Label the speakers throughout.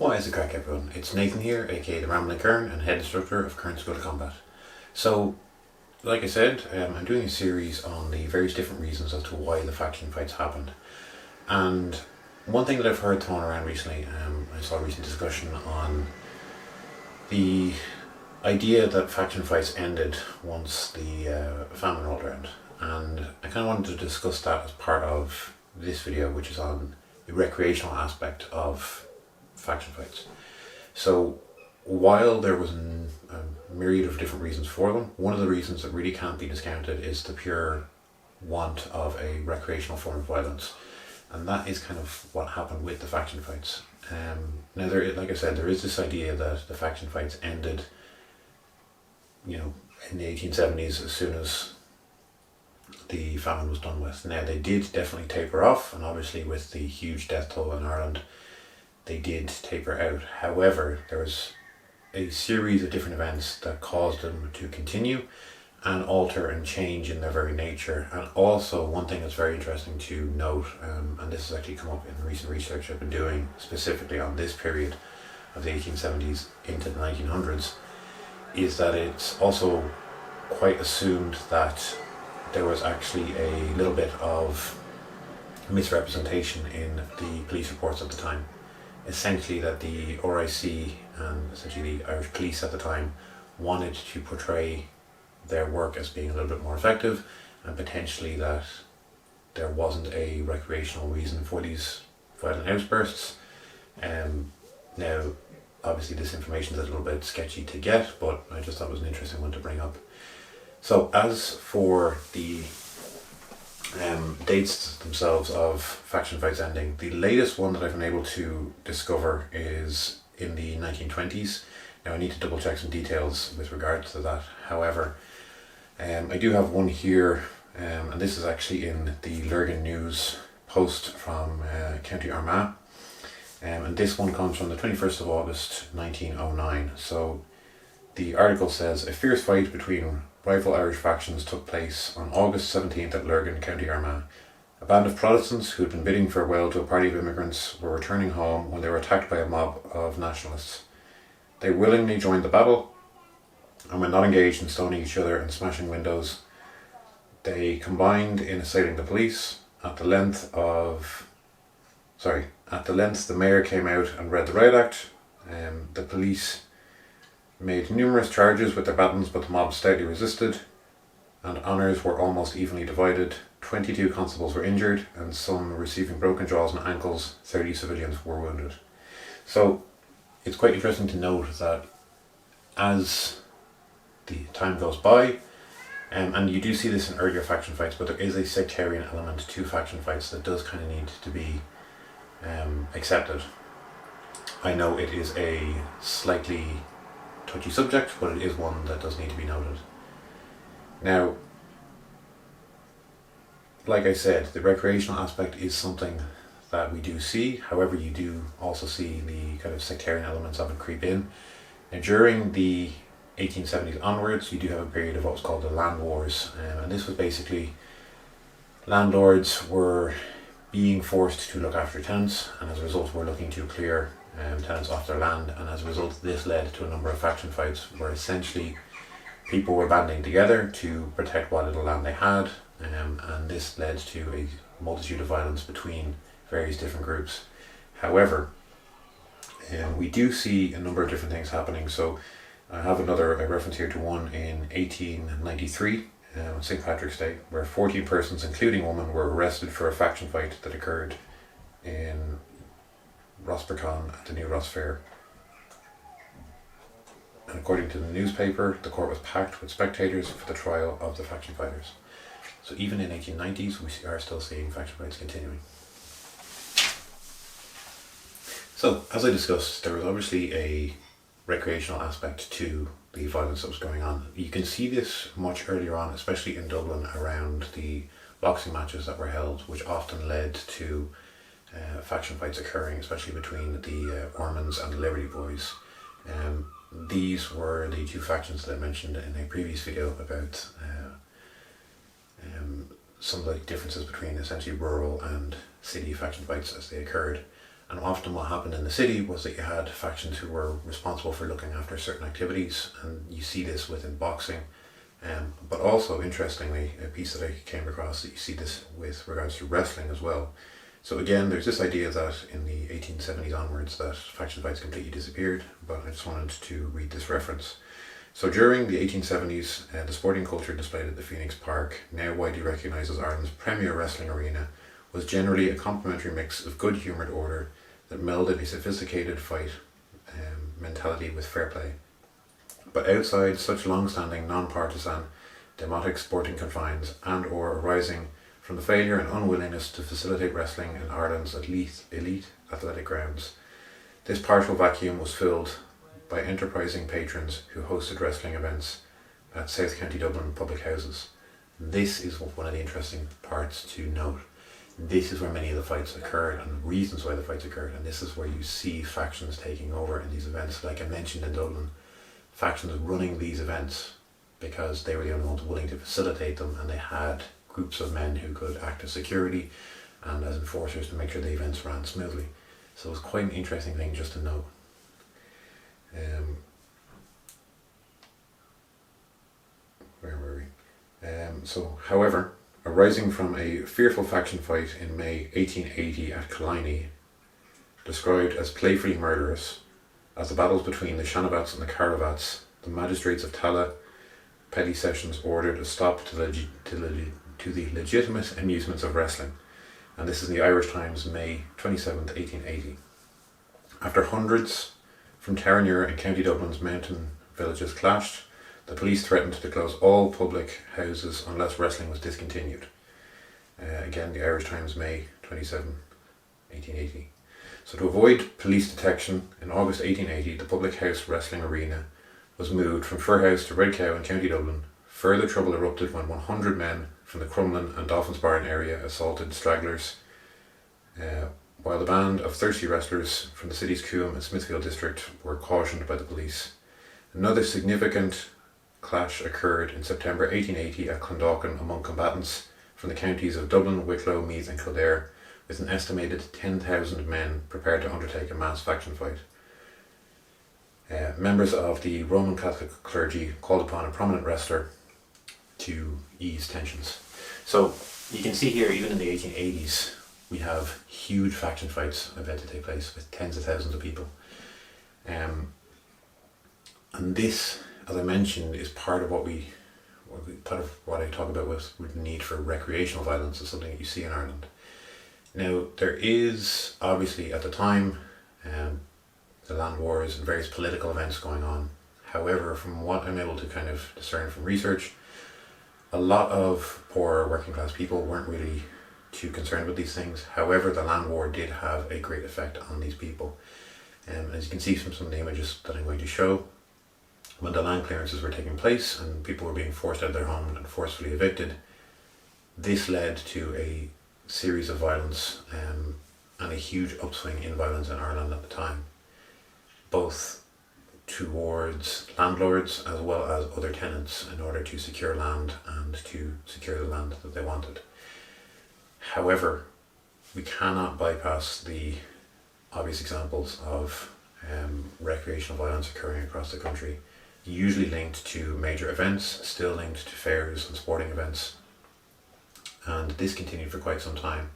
Speaker 1: What is the crack, everyone? It's Nathan here, aka the Rambling Kern, and head instructor of Kern School of Combat. So, like I said, I'm doing a series on the various different reasons as to why the faction fights happened. And one thing that I've heard thrown around recently, I saw a recent discussion on the idea that faction fights ended once the famine rolled around. And I kind of wanted to discuss that as part of this video, which is on the recreational aspect of faction fights. So while there was a myriad of different reasons for them, one of the reasons that really can't be discounted is the pure want of a recreational form of violence, and that is kind of what happened with the faction fights. Now, like I said, there is this idea that the faction fights ended, in the 1870s as soon as the famine was done with. Now, they did definitely taper off, and obviously with the huge death toll in Ireland, they did taper out. However, there was a series of different events that caused them to continue and alter and change in their very nature. And also, one thing that's very interesting to note, and this has actually come up in recent research I've been doing specifically on this period of the 1870s into the 1900s, is that it's also quite assumed that there was actually a little bit of misrepresentation in the police reports at the time. Essentially, that the RIC and essentially the Irish police at the time wanted to portray their work as being a little bit more effective, and potentially that there wasn't a recreational reason for these violent outbursts. Now, obviously this information is a little bit sketchy to get, but I just thought it was an interesting one to bring up. So as for the dates themselves of faction fights ending, the latest one that I've been able to discover is in the 1920s. Now, I need to double check some details with regards to that. However, I do have one here, and this is actually in the Lurgan News post from County Armagh, and this one comes from the 21st of August 1909. So the article says, a fierce fight between rival Irish factions took place on August 17th at Lurgan, County Armagh. A band of Protestants who had been bidding farewell to a party of immigrants were returning home when they were attacked by a mob of nationalists. They willingly joined the battle, and when not engaged in stoning each other and smashing windows, they combined in assailing the police. At the length, the mayor came out and read the riot act. The police made numerous charges with their batons, but the mob stoutly resisted, and honours were almost evenly divided. 22 constables were injured, and some receiving broken jaws and ankles. 30 civilians were wounded. So it's quite interesting to note that as the time goes by, and you do see this in earlier faction fights, but there is a sectarian element to faction fights that does kind of need to be accepted. I know it is a slightly touchy subject, but it is one that does need to be noted. Now, like I said, the recreational aspect is something that we do see. However, you do also see the kind of sectarian elements of it creep in. Now, during the 1870s onwards, you do have a period of what was called the land wars, and this was basically landlords were being forced to look after tenants, and as a result were looking to clear tenants off their land, and as a result this led to a number of faction fights where essentially people were banding together to protect what little land they had, and this led to a multitude of violence between various different groups. However, we do see a number of different things happening. So I have a reference here to one in 1893, St. Patrick's Day, where 14 persons, including women, were arrested for a faction fight that occurred in Rosbercon at the New Ross Fair. And according to the newspaper, the court was packed with spectators for the trial of the faction fighters. So even in 1890s, we are still seeing faction fights continuing. So, as I discussed, there was obviously a recreational aspect to the violence that was going on. You can see this much earlier on, especially in Dublin, around the boxing matches that were held, which often led to faction fights occurring, especially between the Ormonds and the Liberty Boys. These were the two factions that I mentioned in a previous video about some of the differences between essentially rural and city faction fights as they occurred. And often what happened in the city was that you had factions who were responsible for looking after certain activities, and you see this within boxing. But also, interestingly, a piece that I came across, that you see this with regards to wrestling as well. So again, there's this idea that in the 1870s onwards that faction fights completely disappeared, but I just wanted to read this reference. So during the 1870s, the sporting culture displayed at the Phoenix Park, now widely recognised as Ireland's premier wrestling arena, was generally a complementary mix of good-humoured order that melded a sophisticated fight mentality with fair play. But outside such long-standing, non-partisan, democratic sporting confines and or arising from the failure and unwillingness to facilitate wrestling in Ireland's elite athletic grounds, this partial vacuum was filled by enterprising patrons who hosted wrestling events at South County Dublin public houses. This is one of the interesting parts to note. This is where many of the fights occurred and the reasons why the fights occurred, and this is where you see factions taking over in these events. Like I mentioned in Dublin, factions running these events because they were the only ones willing to facilitate them, and they had groups of men who could act as security and as enforcers to make sure the events ran smoothly. So it was quite an interesting thing just to note. Where were we? However, arising from a fearful faction fight in May 1880 at Killiney, described as playfully murderous, as the battles between the Shanavats and the Caravats, the magistrates of Tala petty sessions ordered a stop to the legitimate amusements of wrestling. And this is in the Irish Times, May 27th, 1880. After hundreds from Terenure and County Dublin's mountain villages clashed, the police threatened to close all public houses unless wrestling was discontinued. Again, the Irish Times, May 27, 1880. So to avoid police detection, in August 1880, the public house wrestling arena was moved from Firhouse to Red Cow in County Dublin. Further trouble erupted when 100 men from the Crumlin and Dolphins Barn area assaulted stragglers, while the band of thirsty wrestlers from the city's Coombe and Smithfield district were cautioned by the police. Another significant clash occurred in September 1880 at Clondalkin among combatants from the counties of Dublin, Wicklow, Meath and Kildare, with an estimated 10,000 men prepared to undertake a mass faction fight. Members of the Roman Catholic clergy called upon a prominent wrestler to ease tensions. So you can see here, even in the 1880s, we have huge faction fights about to take place with tens of thousands of people. And this, as I mentioned, is part of what I talk about with the need for recreational violence is something that you see in Ireland. Now, there is obviously at the time the land wars and various political events going on. However, from what I'm able to kind of discern from research, a lot of poor working class people weren't really too concerned with these things. However, the land war did have a great effect on these people. As you can see from some of the images that I'm going to show, when the land clearances were taking place and people were being forced out of their home and forcefully evicted, this led to a series of violence and a huge upswing in violence in Ireland at the time, both towards landlords as well as other tenants in order to secure land and to secure the land that they wanted. However, we cannot bypass the obvious examples of recreational violence occurring across the country, usually linked to major events, still linked to fairs and sporting events, and this continued for quite some time.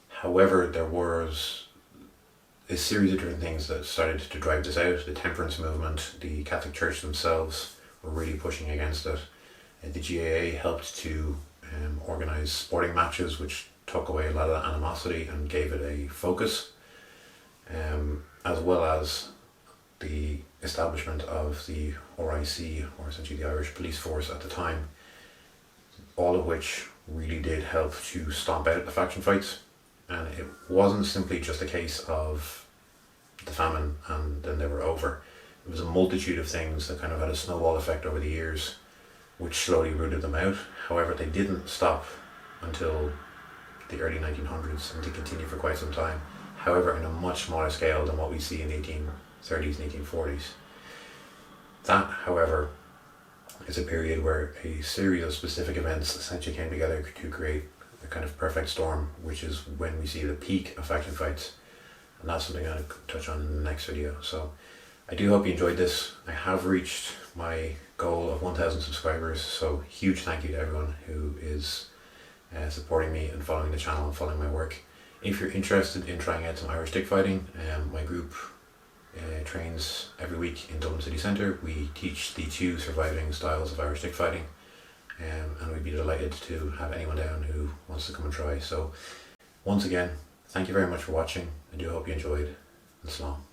Speaker 1: However, there was a series of different things that started to drive this out. The temperance movement, the Catholic Church themselves were really pushing against it. The GAA helped to organise sporting matches, which took away a lot of the animosity and gave it a focus, as well as the establishment of the RIC, or essentially the Irish Police Force at the time, all of which really did help to stomp out the faction fights. And it wasn't simply just a case of the famine and then they were over. It was a multitude of things that kind of had a snowball effect over the years, which slowly rooted them out. However, they didn't stop until the early 1900s and to continue for quite some time. However, in a much smaller scale than what we see in the 1830s and 1840s. That, however, is a period where a series of specific events essentially came together to create a kind of perfect storm, which is when we see the peak of faction fights. and that's something I'll touch on in the next video. So I do hope you enjoyed this. I have reached my goal of 1,000 subscribers, so huge thank you to everyone who is supporting me and following the channel and following my work. If you're interested in trying out some Irish stick fighting, my group trains every week in Dublin City Centre. We teach the 2 surviving styles of Irish stick fighting, and we'd be delighted to have anyone down who wants to come and try. So once again, thank you very much for watching. I do hope you enjoyed, and slán.